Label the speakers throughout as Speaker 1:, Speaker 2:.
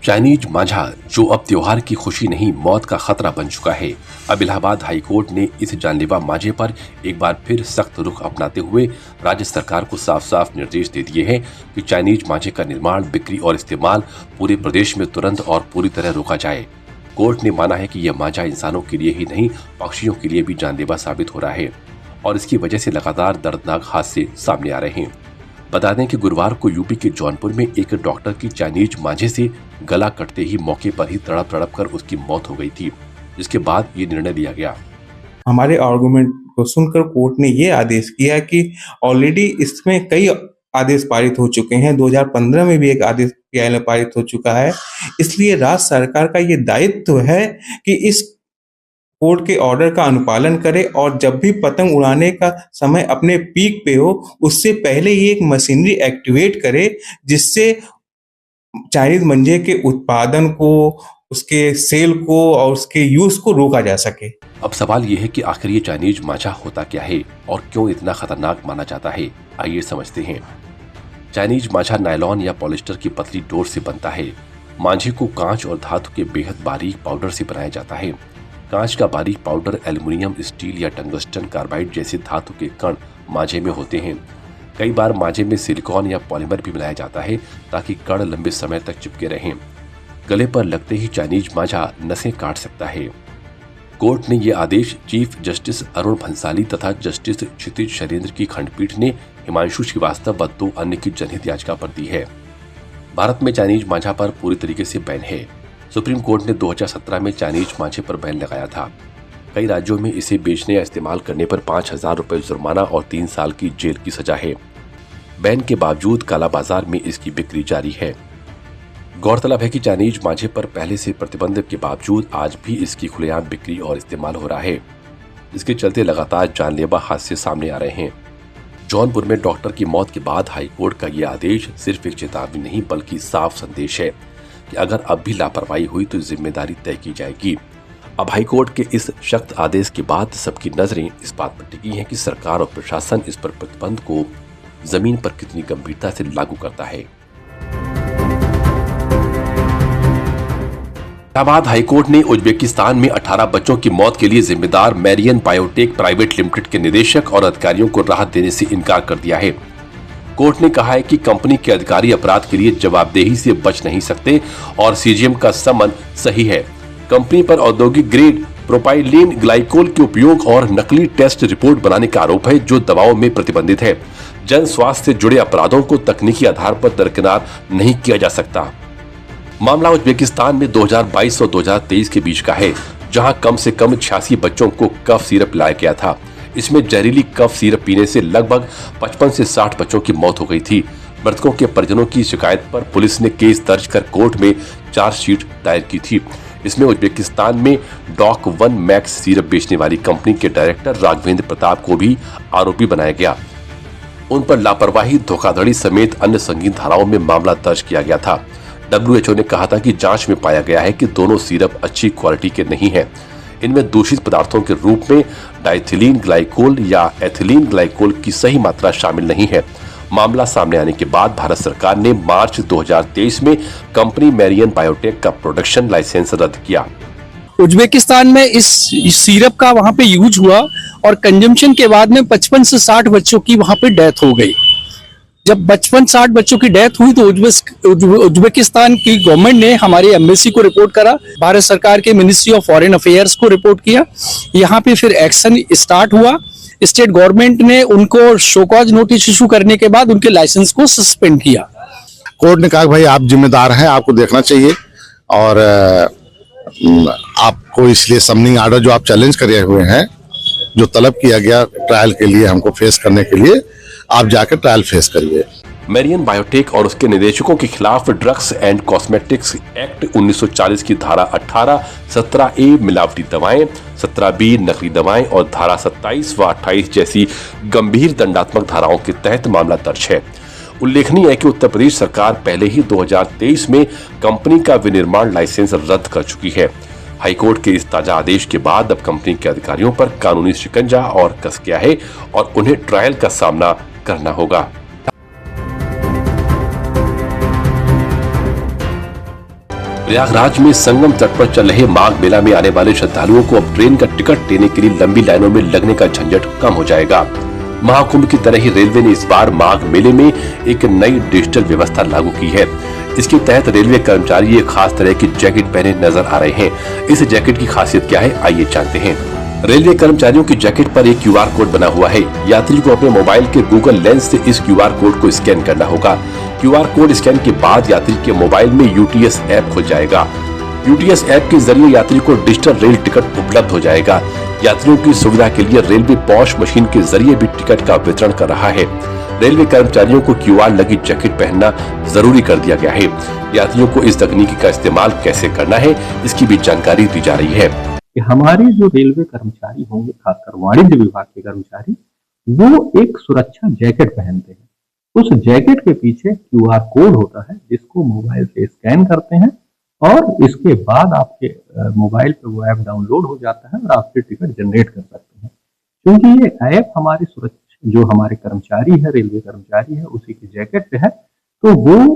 Speaker 1: Chinese मांझा जो अब त्योहार की खुशी नहीं मौत का खतरा बन चुका है। अब इलाहाबाद हाईकोर्ट ने इस जानलेवा मांझे पर एक बार फिर सख्त रुख अपनाते हुए राज्य सरकार को साफ साफ निर्देश दे दिए हैं कि चाइनीज मांझे का निर्माण, बिक्री और इस्तेमाल पूरे प्रदेश में तुरंत और पूरी तरह रोका जाए। कोर्ट ने माना है कि यह मांझा इंसानों के लिए ही नहीं पक्षियों के लिए भी जानलेवा साबित हो रहा है और इसकी वजह से लगातार दर्दनाक हादसे सामने आ रहे हैं। बता दें कि गुरुवार को यूपी के जौनपुर में एक डॉक्टर की चाइनीज मांझे से गला कटते ही मौके पर ही तड़प तड़प कर उसकी मौत हो गई थी, जिसके बाद ये निर्णय लिया गया।
Speaker 2: हमारे आर्गुमेंट को सुनकर कोर्ट ने ये आदेश किया कि ऑलरेडी इसमें कई आदेश पारित हो चुके हैं। 2015 में भी एक आदेश न्यायालय पारित हो चुका है। इसलिए राज्य सरकार का ये दायित्व है कि इस कोर्ट के ऑर्डर का अनुपालन करे और जब भी पतंग उड़ाने का समय अपने पीक पे हो उससे पहले ये एक मशीनरी एक्टिवेट करे जिससे चाइनीज मांझे के उत्पादन को, उसके सेल को और उसके यूज को रोका जा सके।
Speaker 1: अब सवाल ये है कि आखिर ये चाइनीज मांझा होता क्या है और क्यों इतना खतरनाक माना जाता है। आइए समझते हैं। चाइनीज मांझा नायलॉन या पॉलिस्टर की पतली डोर से बनता है। मांझे को कांच और धातु के बेहद बारीक पाउडर से बनाया जाता है। कांच का बारीक पाउडर एल्युमिनियम, स्टील या टंगस्टन कार्बाइड जैसे धातु के कण मांझे में होते हैं। कई बार मांझे में सिलिकॉन या पॉलीमर भी मिलाया जाता है ताकि कण लंबे समय तक चिपके रहें। गले पर लगते ही चाइनीज मांझा नसें काट सकता है। कोर्ट ने यह आदेश चीफ जस्टिस अरुण भंसाली तथा जस्टिस क्षितिज शैलेंद्र की खंडपीठ ने हिमांशु श्रीवास्तव व 2 अन्य की जनहित याचिका पर दी है। भारत में चाइनीज मांझा पर पूरी तरीके से बैन है। सुप्रीम कोर्ट ने 2017 में चाइनीज मांझे पर बैन लगाया था। कई राज्यों में इसे बेचने या इस्तेमाल करने पर 5,000 रुपए जुर्माना और 3 साल की जेल की सजा है। बैन के बावजूद काला बाजार में इसकी बिक्री जारी है। गौरतलब है कि चाइनीज मांझे पर पहले से प्रतिबंध के बावजूद आज भी इसकी खुलेआम बिक्री और इस्तेमाल हो रहा है। इसके चलते लगातार जानलेवा हादसे सामने आ रहे हैं। जौनपुर में डॉक्टर की मौत के बाद हाईकोर्ट का यह आदेश सिर्फ एक चेतावनी नहीं बल्कि साफ संदेश है कि अगर अब भी लापरवाही हुई तो जिम्मेदारी तय की जाएगी। अब हाईकोर्ट के इस सख्त आदेश के बाद सबकी नजरें इस बात पर टिकी हैं कि सरकार और प्रशासन इस पर प्रतिबंध को जमीन पर कितनी गंभीरता से लागू करता है। इलाहाबाद हाईकोर्ट ने उज्बेकिस्तान में 18 बच्चों की मौत के लिए जिम्मेदार मेरियन बायोटेक प्राइवेट लिमिटेड के निदेशक और अधिकारियों को राहत देने से इनकार कर दिया है। कोर्ट ने कहा है कि कंपनी के अधिकारी अपराध के लिए जवाबदेही से बच नहीं सकते और सीजीएम का समन सही है। कंपनी पर औद्योगिक ग्रेड प्रोपाइलीन ग्लाइकोल के उपयोग और नकली टेस्ट रिपोर्ट बनाने का आरोप है जो दवाओं में प्रतिबंधित है। जन स्वास्थ्य से जुड़े अपराधों को तकनीकी आधार पर दरकिनार नहीं किया जा सकता। मामला उज्बेकिस्तान में 2022 और 2023 के बीच का है, जहां कम से कम 86 बच्चों को कफ सिरप लाया गया था। इसमें जहरीली कफ सिरप पीने से लगभग 55 से 60 बच्चों की मौत हो गई थी। मृतकों के परिजनों की शिकायत पर पुलिस ने केस दर्ज कर कोर्ट में चार्जशीट दायर की थी। इसमें उज्बेकिस्तान में डॉक 1 मैक्स सिरप बेचने वाली कंपनी के डायरेक्टर राघवेंद्र प्रताप को भी आरोपी बनाया गया। उन पर लापरवाही, धोखाधड़ी समेत अन्य संगीन धाराओं में मामला दर्ज किया गया था। WHO ने कहा था कि जांच में पाया गया है कि दोनों सिरप अच्छी क्वालिटी के नहीं हैं। इनमें दूषित पदार्थों के रूप में डाइथिलीन ग्लाइकोल या एथिलीन ग्लाइकोल की सही मात्रा शामिल नहीं है। मामला सामने आने के बाद भारत सरकार ने मार्च 2023 में कंपनी मेरियन बायोटेक का प्रोडक्शन लाइसेंस रद्द किया।
Speaker 3: उज्बेकिस्तान में इस सिरप का वहां पे यूज हुआ और कंजम्पशन के बाद में 55 से 60 बच्चों की वहां पे डेथ हो गई। जब 55-60 बच्चों की डेथ हुई तो उज्बेकिस्तान की गवर्नमेंट ने हमारी एम्बेसी को रिपोर्ट करा, भारत सरकार के मिनिस्ट्री ऑफ फॉरेन अफेयर्स को रिपोर्ट किया। यहाँ पे फिर एक्शन स्टार्ट हुआ। स्टेट गवर्नमेंट ने उनको शो कॉज नोटिस इशू करने के बाद उनके लाइसेंस को सस्पेंड किया।
Speaker 4: कोर्ट ने कहा भाई आप जिम्मेदार हैं, आपको देखना चाहिए और आपको इसलिए समनिंग आर्डर जो आप चैलेंज करे हुए हैं, जो तलब किया गया ट्रायल के लिए हमको फेस करने के लिए, आप जाकर ट्रायल फेस करिए।
Speaker 1: मेरियन बायोटेक और उसके निदेशकों के खिलाफ ड्रग्स एंड कॉस्मेटिक्स एक्ट 1940 की धारा 18, 17A मिलावटी दवाएं, 17B नकली दवाएं और धारा 27 व 28 जैसी गंभीर दंडात्मक धाराओं के तहत मामला दर्ज है। उल्लेखनीय है कि उत्तर प्रदेश सरकार पहले ही 2023 में कंपनी का विनिर्माण लाइसेंस रद्द कर चुकी है। हाईकोर्ट के इस ताजा आदेश के बाद अब कंपनी के अधिकारियों पर कानूनी शिकंजा और कस गया है और उन्हें ट्रायल का सामना करना होगा। प्रयागराज में संगम तट पर चल रहे माघ मेला में आने वाले श्रद्धालुओं को अब ट्रेन का टिकट लेने के लिए लंबी लाइनों में लगने का झंझट कम हो जाएगा। महाकुंभ की तरह ही रेलवे ने इस बार माघ मेले में एक नई डिजिटल व्यवस्था लागू की है। इसके तहत रेलवे कर्मचारी एक खास तरह की जैकेट पहने नजर आ रहे हैं। इस जैकेट की खासियत क्या है, आइए जानते हैं। रेलवे कर्मचारियों की जैकेट पर एक QR कोड बना हुआ है। यात्री को अपने मोबाइल के गूगल लेंस से इस QR कोड को स्कैन करना होगा। QR कोड स्कैन के बाद यात्री के मोबाइल में UTS ऐप खुल जाएगा। UTS ऐप के जरिए यात्री को डिजिटल रेल टिकट उपलब्ध हो जाएगा। यात्रियों की सुविधा के लिए रेलवे पॉश मशीन के जरिए भी टिकट का वितरण कर रहा है। रेलवे कर्मचारियों को QR लगी जैकेट पहनना जरूरी कर दिया गया है। यात्रियों को इस तकनीकी का इस्तेमाल कैसे करना है, इसकी भी जानकारी दी जा रही है।
Speaker 5: कि हमारे जो रेलवे कर्मचारी होंगे, खासकर वाणिज्य विभाग के कर्मचारी, वो एक सुरक्षा जैकेट पहनते हैं। उस जैकेट के पीछे QR कोड होता है, जिसको मोबाइल से स्कैन करते हैं और इसके बाद आपके मोबाइल पे वो ऐप डाउनलोड हो जाता है और आपके टिकट जनरेट कर सकते हैं। क्योंकि ये ऐप हमारी सुरक्षा, जो हमारे कर्मचारी है, रेलवे कर्मचारी है, उसी की जैकेट पे है, तो वो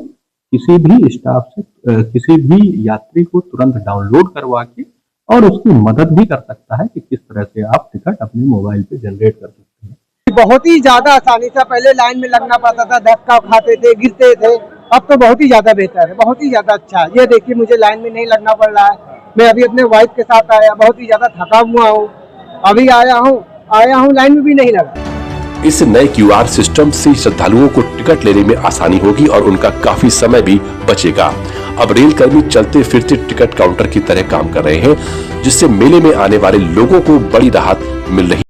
Speaker 5: किसी भी स्टाफ से, किसी भी यात्री को तुरंत डाउनलोड करवा के और उसकी मदद भी कर सकता है कि किस तरह से आप टिकट अपने मोबाइल पे जनरेट कर सकते हैं।
Speaker 6: बहुत ही ज्यादा आसानी से, पहले लाइन में लगना पड़ता था, धक्का खाते थे, गिरते थे, अब तो बहुत ही ज्यादा बेहतर है, बहुत ही ज्यादा अच्छा है। ये देखिए, मुझे लाइन में नहीं लगना पड़ रहा है। मैं अभी अपने वाइफ के साथ आया, बहुत ही ज्यादा थका हुआ हूँ, अभी आया हूँ लाइन में भी नहीं लगा।
Speaker 1: इस नए QR सिस्टम से श्रद्धालुओं को टिकट लेने में आसानी होगी और उनका काफी समय भी बचेगा। अब रेल कर्मी चलते फिरते टिकट काउंटर की तरह काम कर रहे हैं, जिससे मेले में आने वाले लोगों को बड़ी राहत मिल रही है।